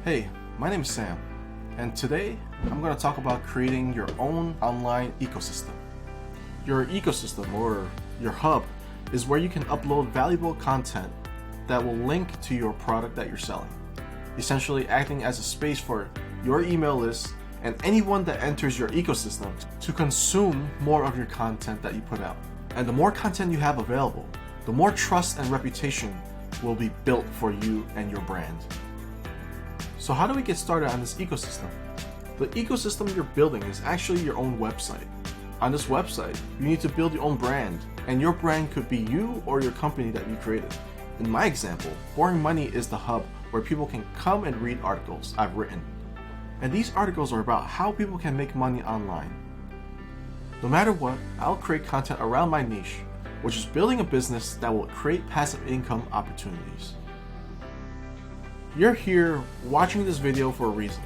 Hey, my name is Sam, and today I'm going to talk about creating your own online ecosystem. Your ecosystem, or your hub, is where you can upload valuable content that will link to your product that you're selling, essentially acting as a space for your email list and anyone that enters your ecosystem to consume more of your content that you put out. And the more content you have available, the more trust and reputation will be built for you and your brand. So how do we get started on this ecosystem? The ecosystem you're building is actually your own website. On this website, you need to build your own brand, and your brand could be you or your company that you created. In my example, Boring Money is the hub where people can come and read articles I've written. And these articles are about how people can make money online. No matter what, I'll create content around my niche, which is building a business that will create passive income opportunities. You're here watching this video for a reason.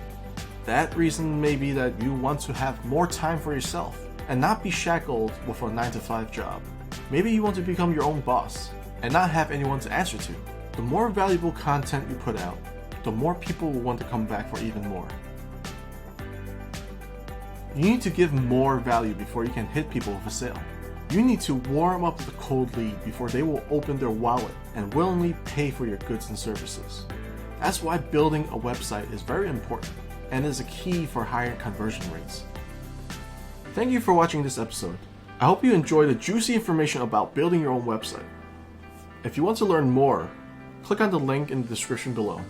That reason may be that you want to have more time for yourself and not be shackled with a 9-to-5 job. Maybe you want to become your own boss and not have anyone to answer to. The more valuable content you put out, the more people will want to come back for even more. You need to give more value before you can hit people with a sale. You need to warm up the cold lead before they will open their wallet and willingly pay for your goods and services. That's why building a website is very important and is a key for higher conversion rates. Thank you for watching this episode. I hope you enjoyed the juicy information about building your own website. If you want to learn more, click on the link in the description below.